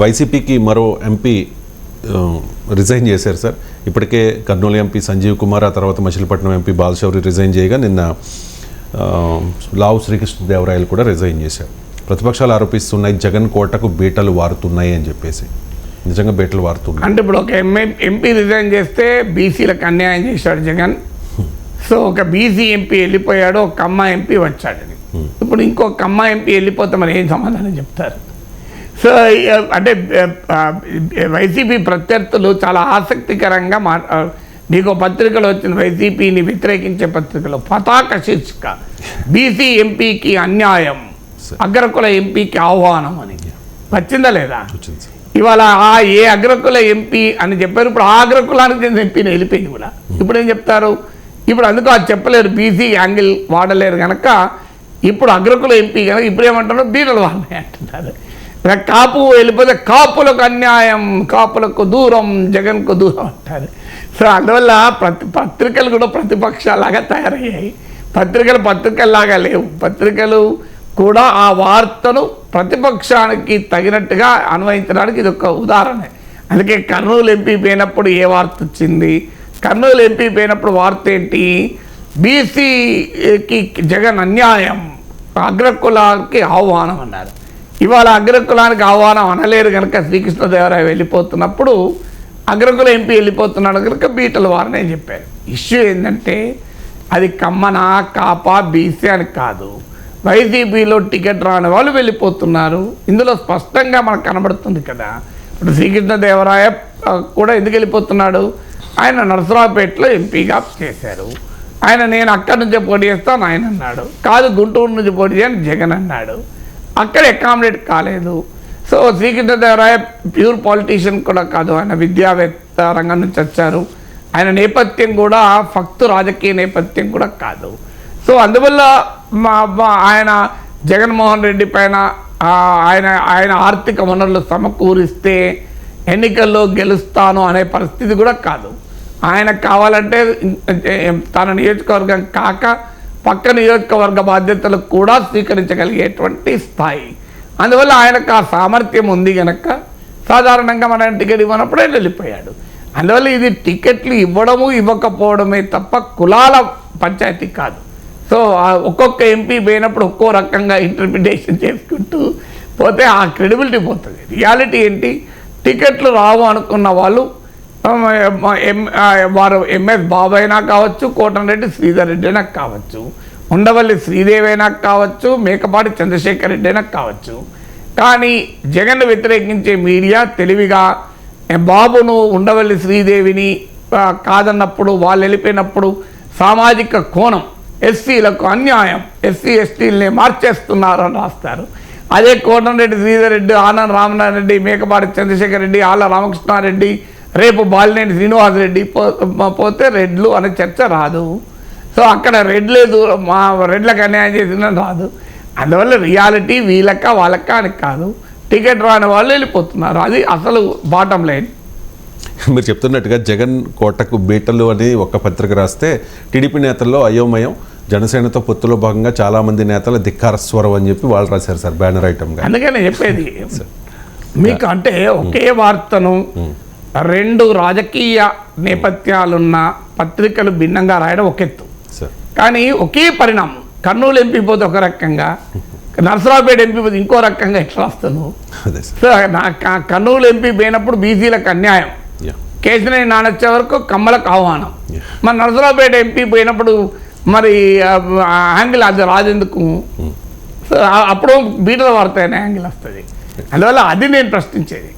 వైసీపీకి మరో MP resign చేశారు సార్. ఇప్పటికే కర్నూలు ఎంపీ సంజీవ్ కుమార్, ఆ తర్వాత మచిలీపట్నం ఎంపీ బాలశౌరి రిజైన్ చేయగా నిన్న లావు శ్రీకృష్ణదేవరాయలు కూడా రిజైన్ చేశారు. ప్రతిపక్షాలు ఆరోపిస్తున్నాయి జగన్ కోటకు బీటలు వారుతున్నాయి అని చెప్పేసి. నిజంగా బీటలు వారుతున్నాయి అంటే ఇప్పుడు ఒక ఎంపీ రిజైన్ చేస్తే బీసీలకు అన్యాయం చేశాడు జగన్. సో ఒక బీసీ ఎంపీ వెళ్ళిపోయాడు, ఒక కమ్మ ఎంపీ వచ్చాడు. ఇప్పుడు ఇంకో కమ్మ ఎంపీ వెళ్ళిపోతే మరి ఏం సమాధానం చెప్తారు? సో అంటే వైసీపీ ప్రత్యర్థులు చాలా ఆసక్తికరంగా మీకు పత్రికలు వచ్చిన వైసీపీని వ్యతిరేకించే పత్రికలు పతాక శీర్షిక బీసీ ఎంపీకి అన్యాయం, అగ్రకుల ఎంపీకి ఆహ్వానం అని వచ్చిందా లేదా? ఇవాళ ఏ అగ్రకుల ఎంపీ అని చెప్పారు. ఇప్పుడు ఆ అగ్రకులానికి చెందిన ఎంపీని వెళ్ళిపోయింది కూడా. ఇప్పుడు ఏం చెప్తారు? ఇప్పుడు అందుకు అది చెప్పలేరు, బీసీ యాంగిల్ వాడలేరు కనుక ఇప్పుడు అగ్రకుల ఎంపీ కనుక ఇప్పుడు ఏమంటారు, బీటలు వాళ్ళే అంటున్నారు. కాపు వెళ్ళిపోతే కాపులకు అన్యాయం, కాపులకు దూరం, జగన్కు దూరం అంటారు. సో అందువల్ల పత్రికలు కూడా ప్రతిపక్షాలాగా తయారయ్యాయి. పత్రికల్లాగా లేవు. పత్రికలు కూడా ఆ వార్తను ప్రతిపక్షానికి తగినట్టుగా అన్వయించడానికి ఇది ఒక ఉదాహరణ. అందుకే కర్నూలు ఎంపీ పోయినప్పుడు ఏ వార్త వచ్చింది, కర్నూలు ఎంపీ పోయినప్పుడు వార్త ఏంటి, బీసీకి జగన్ అన్యాయం, అగ్రకులానికి ఆహ్వానం అన్నారు. ఇవాళ అగ్రకులానికి ఆహ్వానం అనలేరు కనుక శ్రీకృష్ణదేవరాయ వెళ్ళిపోతున్నప్పుడు అగ్రకుల ఎంపీ వెళ్ళిపోతున్నాడు కనుక బీటలు వారని చెప్పారు. ఇష్యూ ఏంటంటే అది కమ్మనా కాపా బీసీ అని కాదు, వైసీపీలో టికెట్ రాని వాళ్ళు వెళ్ళిపోతున్నారు. ఇందులో స్పష్టంగా మనకు కనబడుతుంది కదా. ఇప్పుడు శ్రీకృష్ణదేవరాయ కూడా ఎందుకు వెళ్ళిపోతున్నాడు, ఆయన నరసరావుపేటలో ఎంపీగా చేశారు. ఆయన నేను అక్కడి నుంచే పోటీ చేస్తాను ఆయన అన్నాడు. కాదు గుంటూరు నుంచి పోటీ చేయని జగన్ అన్నాడు. అక్కడ అకామిడేట్ కాలేదు. సో శ్రీకృష్ణదేవరాయ ప్యూర్ పాలిటీషియన్ కూడా కాదు, ఆయన విద్యావేత్త రంగం నుంచి వచ్చారు. ఆయన నేపథ్యం కూడా ఫక్తు రాజకీయ నేపథ్యం కూడా కాదు. సో అందువల్ల ఆయన జగన్మోహన్ రెడ్డి పైన ఆయన ఆర్థిక వనరులు సమకూరిస్తే ఎన్నికల్లో గెలుస్తాను అనే పరిస్థితి కూడా కాదు. ఆయనకు కావాలంటే తన నియోజకవర్గం కాక పక్క నియోజకవర్గ బాధ్యతలు కూడా స్వీకరించగలిగేటువంటి స్థాయి. అందువల్ల ఆయనకు ఆ సామర్థ్యం ఉంది కనుక సాధారణంగా మన టికెట్ ఇవ్వనప్పుడే వెళ్ళిపోయాడు. అందువల్ల ఇది టికెట్లు ఇవ్వడము ఇవ్వకపోవడమే తప్ప కులాల పంచాయతీ కాదు. సో ఒక్కొక్క ఎంపీ పోయినప్పుడు ఒక్కో రకంగా ఇంటర్ప్రిటేషన్ చేసుకుంటూ పోతే ఆ క్రెడిబిలిటీ పోతుంది. రియాలిటీ ఏంటి, టికెట్లు రావు అనుకున్న వాళ్ళు వారు ఎంఎస్ బాబు అయినా కావచ్చు, కోటంరెడ్డి శ్రీధర్ రెడ్డి అయినా కావచ్చు, ఉండవల్లి శ్రీదేవి అయినా కావచ్చు, మేకపాటి చంద్రశేఖర్ రెడ్డి అయినా కావచ్చు. కానీ జగన్ వ్యతిరేకించే మీడియా తెలివిగా బాబును ఉండవల్లి శ్రీదేవిని కాదన్నప్పుడు, వాళ్ళు వెళ్ళిపోయినప్పుడు సామాజిక కోణం, ఎస్సీలకు అన్యాయం, ఎస్సీ ఎస్టీలని మార్చేస్తున్నారు అని రాస్తారు. అదే కోటంరెడ్డి శ్రీధర్ రెడ్డి, ఆనంద్ రామనారాయణ రెడ్డి, మేకపాటి చంద్రశేఖర్ రెడ్డి, ఆళ్ళ రామకృష్ణారెడ్డి, రేపు బాలినేని శ్రీనివాసరెడ్డి పోతే రెడ్లు అనే చర్చ రాదు. సో అక్కడ రెడ్లే దూరం, మా రెడ్లకు అన్యాయం చేసిందని రాదు. అందువల్ల రియాలిటీ వీళ్ళక్క వాళ్ళక్క అని కాదు, టికెట్ రాని వాళ్ళు వెళ్ళిపోతున్నారు. అది అసలు బాటం లైన్. మీరు చెప్తున్నట్టుగా జగన్ కోటకు బీటలు అని ఒక పత్రిక రాస్తే టీడీపీ నేతల్లో అయోమయం, జనసేనతో పొత్తులో భాగంగా చాలామంది నేతల ధిక్కార స్వరం అని చెప్పి వాళ్ళు రాశారు సార్ బ్యానర్ ఐటమ్గా. అందుకని చెప్పేది మీకు, అంటే ఒకే వార్తను రెండు రాజకీయ నేపథ్యాలున్న పత్రికలు భిన్నంగా రాయడం ఒక ఎత్తు, కానీ ఒకే పరిణామం. కర్నూలు ఎంపీ పోతే ఒక రకంగా, నరసరావుపేట ఎంపీ పోతే ఇంకో రకంగా ఎట్లా వస్తాను. సో కర్నూలు ఎంపీ పోయినప్పుడు బీసీలకు అన్యాయం, కేశినేని నాని వచ్చే వరకు కమ్మలకు ఆహ్వానం. మరి నరసరావుపేట ఎంపీ పోయినప్పుడు మరి యాంగిల్ అది రాజెందుకు? సో అప్పుడు బీటలు వాడతాయని యాంగిల్ వస్తుంది. అందువల్ల అది నేను ప్రశ్నించేది.